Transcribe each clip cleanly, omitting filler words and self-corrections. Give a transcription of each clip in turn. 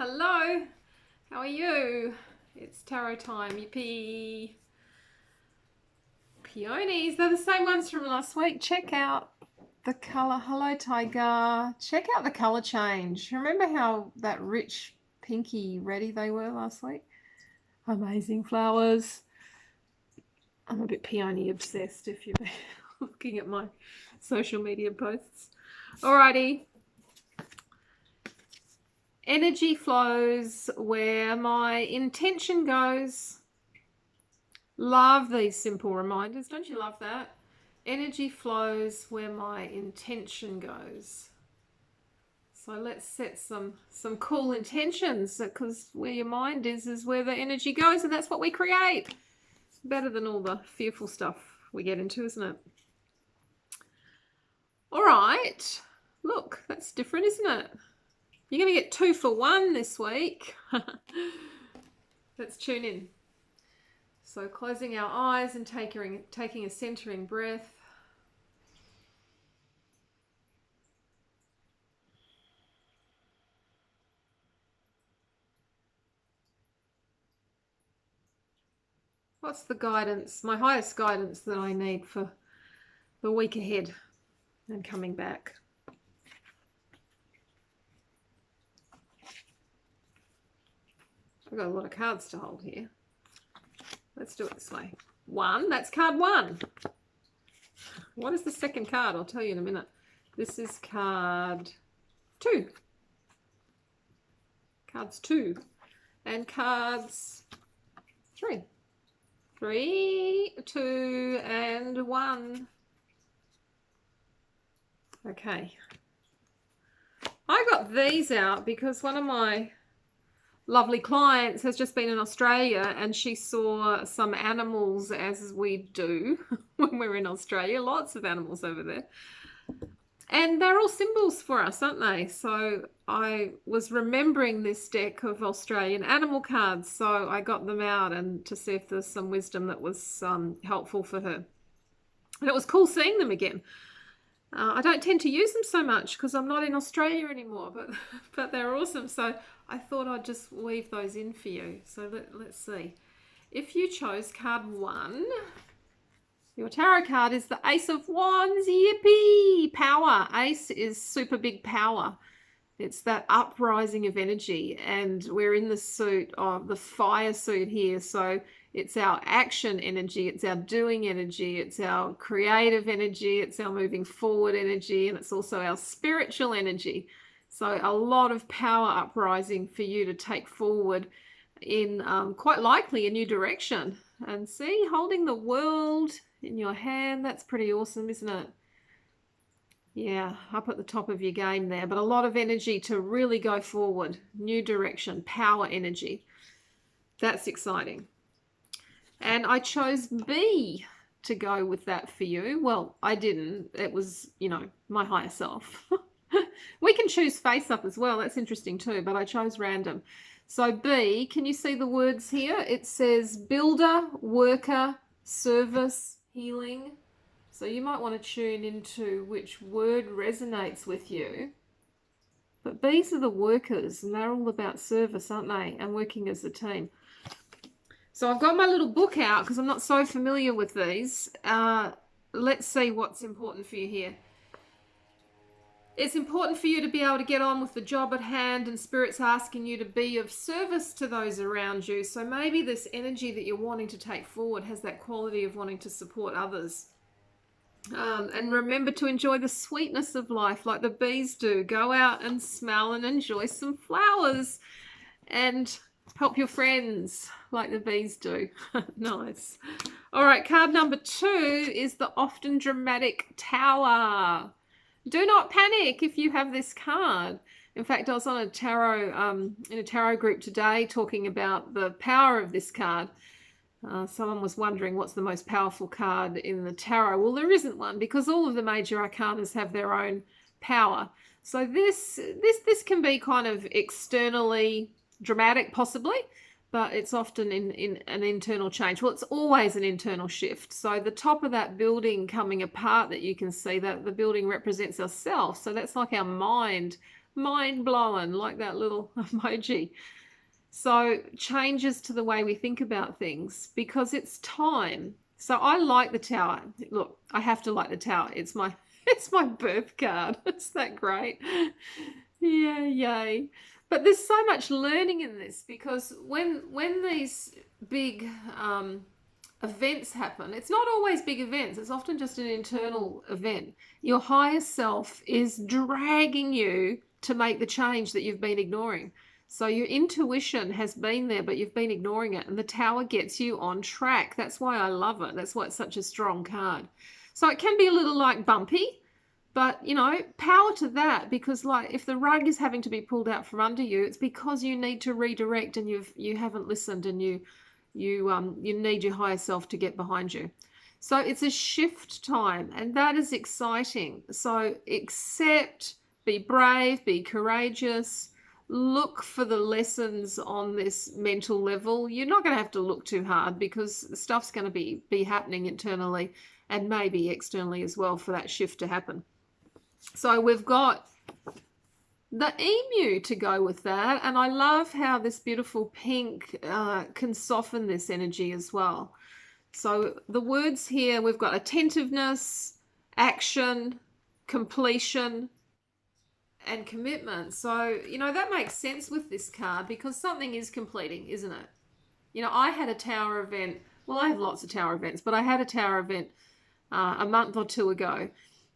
Hello, how are you? It's tarot time, yippee. Peonies, they're the same ones from last week. Check out the colour. Hello, Tiger. Check out the colour change. Remember how that rich pinky reddy they were last week? Amazing flowers. I'm a bit peony obsessed if you've been looking at my social media posts. Alrighty. Energy flows where my intention goes. Love these simple reminders. Don't you love that? Energy flows where my intention goes. So let's set some cool intentions, because where your mind is where the energy goes, and that's what we create. Better than all the fearful stuff we get into, isn't it? All right. Look, that's different, isn't it? You're going to get 2 for 1 this week. Let's tune in. So closing our eyes and taking a centering breath. What's the guidance, my highest guidance that I need for the week ahead and coming back? I've got a lot of cards to hold here. Let's do it this way. 1, that's card 1. What is the second card? I'll tell you in a minute. This is card 2. Cards 2. And cards 3. 3, 2, and 1. Okay. I got these out because one of my lovely clients has just been in Australia, and she saw some animals, as we do when we're in Australia. Lots of animals over there. And they're all symbols for us, aren't they? So I was remembering this deck of Australian animal cards, so I got them out and to see if there's some wisdom that was helpful for her. And it was cool seeing them again. I don't tend to use them so much because I'm not in Australia anymore, but they're awesome. So I thought I'd just weave those in for you. So let's see. If you chose card 1, your tarot card is the Ace of Wands. Yippee! Power. Ace is super big power. It's that uprising of energy, and we're in the suit of the fire suit here. So it's our action energy, it's our doing energy, it's our creative energy, it's our moving forward energy, and it's also our spiritual energy. So a lot of power uprising for you to take forward in quite likely a new direction. And see, holding the world in your hand, that's pretty awesome, isn't it? Yeah, up at the top of your game there, but a lot of energy to really go forward. New direction, power energy. That's exciting. And I chose B to go with that for you. Well, I didn't. It was, my higher self. We can choose face up as well. That's interesting too, but I chose random. So B, can you see the words here? It says builder, worker, service, healing. So you might want to tune into which word resonates with you. But B's are the workers, and they're all about service, aren't they? And working as a team. So I've got my little book out because I'm not so familiar with these. Let's see what's important for you here. It's important for you to be able to get on with the job at hand, and Spirit's asking you to be of service to those around you. So maybe this energy that you're wanting to take forward has that quality of wanting to support others. And remember to enjoy the sweetness of life like the bees do. Go out and smell and enjoy some flowers and help your friends like the bees do. Nice. All right, card number 2 is the often dramatic Tower. Do not panic if you have this card. In fact, I was on a tarot in a tarot group today talking about the power of this card. Someone was wondering what's the most powerful card in the tarot. Well, there isn't one, because all of the major arcanas have their own power. So this can be kind of externally dramatic, possibly, but it's often in an internal change. Well, it's always an internal shift. So the top of that building coming apart that you can see, that the building represents ourselves. So that's like our mind mind blowing, like that little emoji. So changes to the way we think about things because it's time. So I like the Tower. Look, I have to like the Tower. It's my it's my birth card. It's that great. Yeah, yay. But there's so much learning in this because when these big events happen, it's not always big events. It's often just an internal event. Your higher self is dragging you to make the change that you've been ignoring. So your intuition has been there, but you've been ignoring it. And the Tower gets you on track. That's why I love it. That's why it's such a strong card. So it can be a little like bumpy, but you know, power to that, because like if the rug is having to be pulled out from under you, it's because you need to redirect and you haven't listened, and you need your higher self to get behind you. So it's a shift time, and that is exciting. So accept, be brave, be courageous. Look for the lessons on this mental level. You're not going to have to look too hard because stuff's going to be happening internally and maybe externally as well for that shift to happen. So we've got the emu to go with that, and I love how this beautiful pink can soften this energy as well. So the words here, we've got attentiveness, action, completion, and commitment. So, you know, that makes sense with this card because something is completing, isn't it? You know, I had a Tower event. Well, I have lots of Tower events, but I had a Tower event a month or two ago.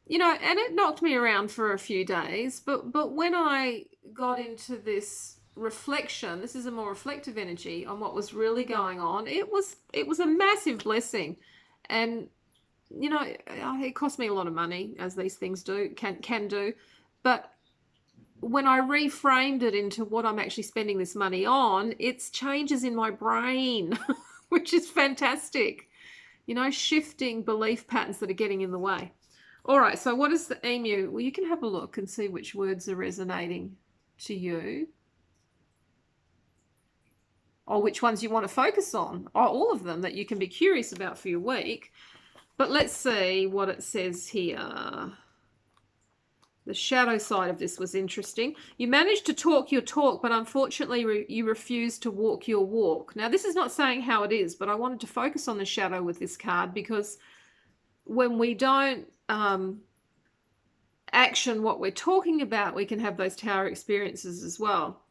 You know, and it knocked me around for a few days. But when I got into this reflection, this is a more reflective energy on what was really going on. It was a massive blessing, and you know, it cost me a lot of money, as these things can do, but when I reframed it into what I'm actually spending this money on, it's changes in my brain, which is fantastic. You know, shifting belief patterns that are getting in the way. All right, so what is the emu? Well, you can have a look and see which words are resonating to you, or which ones you want to focus on, or all of them that you can be curious about for your week. But let's see what it says here. The shadow side of this was interesting. You managed to talk your talk, but unfortunately you refused to walk your walk. Now, this is not saying how it is, but I wanted to focus on the shadow with this card because when we don't action what we're talking about, we can have those Tower experiences as well.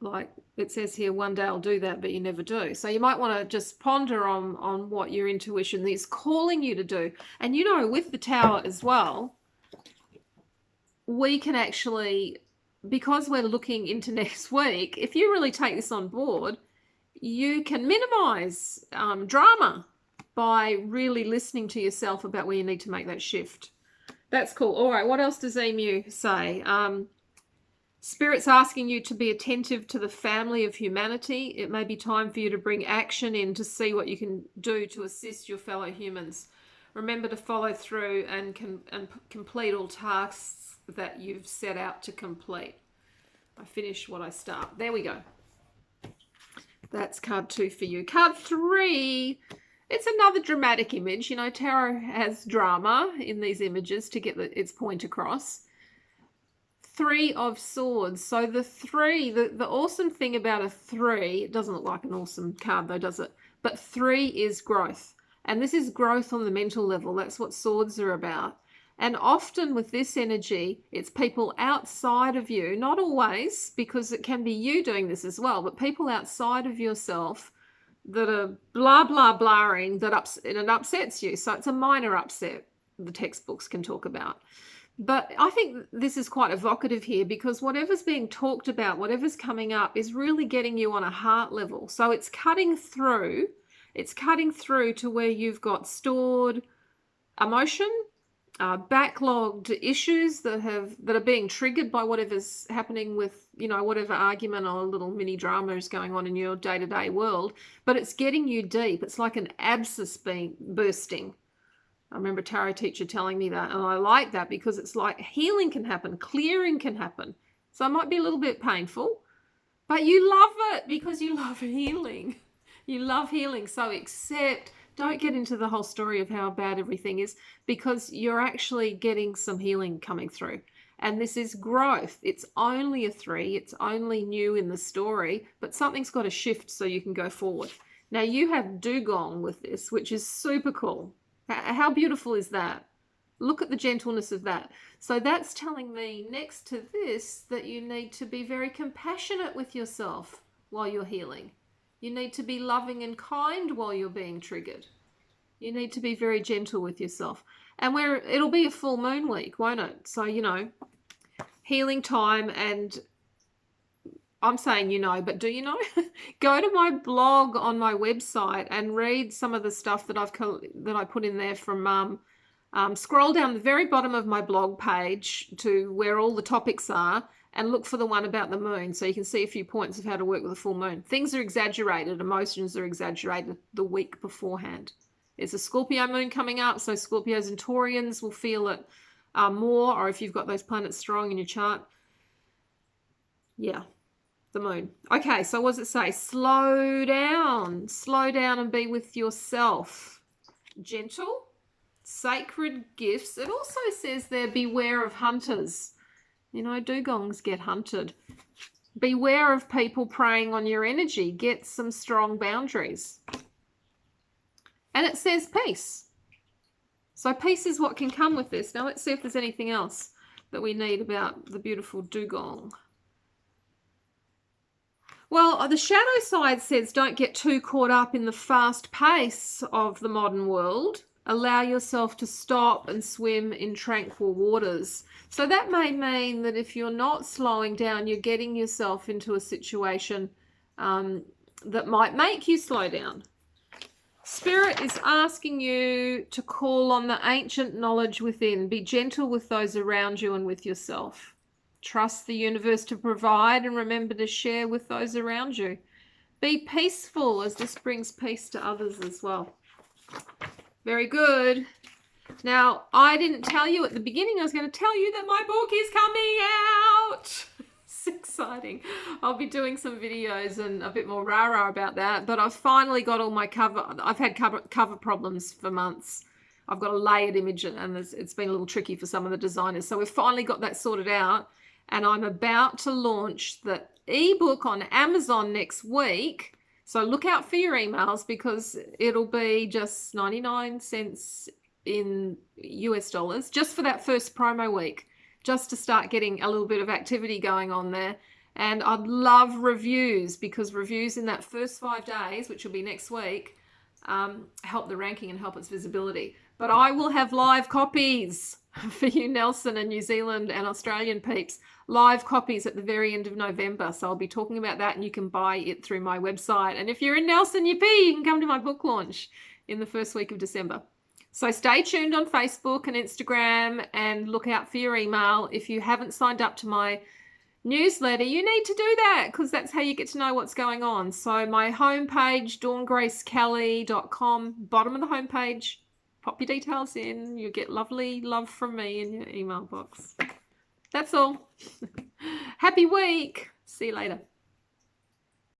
Like it says here, one day I'll do that, but you never do. So you might want to just ponder on what your intuition is calling you to do. And you know, with the Tower as well, we can actually, because we're looking into next week, if you really take this on board, you can minimize drama by really listening to yourself about where you need to make that shift. That's cool. All right, what else does emu say? Spirit's asking you to be attentive to the family of humanity. It may be time for you to bring action in to see what you can do to assist your fellow humans. Remember to follow through and complete all tasks that you've set out to complete. I finish what I start. There we go. That's card 2 for you. Card 3, it's another dramatic image. You know, tarot has drama in these images to get its point across. 3 of Swords. So the 3, the awesome thing about a 3, it doesn't look like an awesome card though, does it? But 3 is growth. And this is growth on the mental level. That's what swords are about. And often with this energy, it's people outside of you, not always, because it can be you doing this as well, but people outside of yourself that are blah, blah, blahing, and it upsets you. So it's a minor upset the textbooks can talk about. But I think this is quite evocative here because whatever's being talked about, whatever's coming up is really getting you on a heart level. So it's cutting through. It's cutting through to where you've got stored emotion, backlogged issues that are being triggered by whatever's happening with, you know, whatever argument or little mini drama is going on in your day-to-day world. But it's getting you deep. It's like an abscess being bursting. I remember a tarot teacher telling me that, and I like that because it's like healing can happen, clearing can happen. So it might be a little bit painful, but you love it because you love healing. You love healing. So accept, don't get into the whole story of how bad everything is because you're actually getting some healing coming through. And this is growth. It's only a 3. It's only new in the story, but something's got to shift so you can go forward. Now you have dugong with this, which is super cool. How beautiful is that? Look at the gentleness of that. So that's telling me next to this that you need to be very compassionate with yourself while you're healing. You need to be loving and kind while you're being triggered. You need to be very gentle with yourself. And it'll be a full moon week, won't it? So, you know, healing time, and I'm saying you know, but do you know? Go to my blog on my website and read some of the stuff that I put in there from Mum. Scroll down the very bottom of my blog page to where all the topics are and look for the one about the moon so you can see a few points of how to work with a full moon. Things are exaggerated. Emotions are exaggerated the week beforehand. There's a Scorpio moon coming up, so Scorpios and Taurians will feel it more, or if you've got those planets strong in your chart. Yeah, the moon. Okay, so what does it say? Slow down and be with yourself. Gentle. Sacred gifts. It also says there, beware of hunters. You know, dugongs get hunted. Beware of people preying on your energy. Get some strong boundaries. And it says peace. So peace is what can come with this. Now let's see if there's anything else that we need about the beautiful dugong. Well, the shadow side says don't get too caught up in the fast pace of the modern world. Allow yourself to stop and swim in tranquil waters. So that may mean that if you're not slowing down, you're getting yourself into a situation that might make you slow down. Spirit is asking you to call on the ancient knowledge within. Be gentle with those around you and with yourself. Trust the universe to provide and remember to share with those around you. Be peaceful, as this brings peace to others as well. Very good. Now, I didn't tell you at the beginning, I was going to tell you that my book is coming out. It's exciting. I'll be doing some videos and a bit more rah-rah about that, but I've finally got all my cover. I've had cover problems for months. I've got a layered image and it's been a little tricky for some of the designers. So we've finally got that sorted out, and I'm about to launch the ebook on Amazon next week. So look out for your emails because it'll be just 99 cents in US dollars just for that first promo week, just to start getting a little bit of activity going on there. And I'd love reviews, because reviews in that first 5 days, which will be next week, help the ranking and help its visibility. But I will have live copies for you Nelson and New Zealand and Australian peeps, live copies at the very end of November. So I'll be talking about that, and you can buy it through my website. And if you're in Nelson, yippee, you can come to my book launch in the first week of December. So stay tuned on Facebook and Instagram and look out for your email. If you haven't signed up to my newsletter, you need to do that, because that's how you get to know what's going on. So my homepage, dawngracekelly.com, bottom of the homepage, pop your details in. You get lovely love from me in your email box. That's all. Happy week. See you later.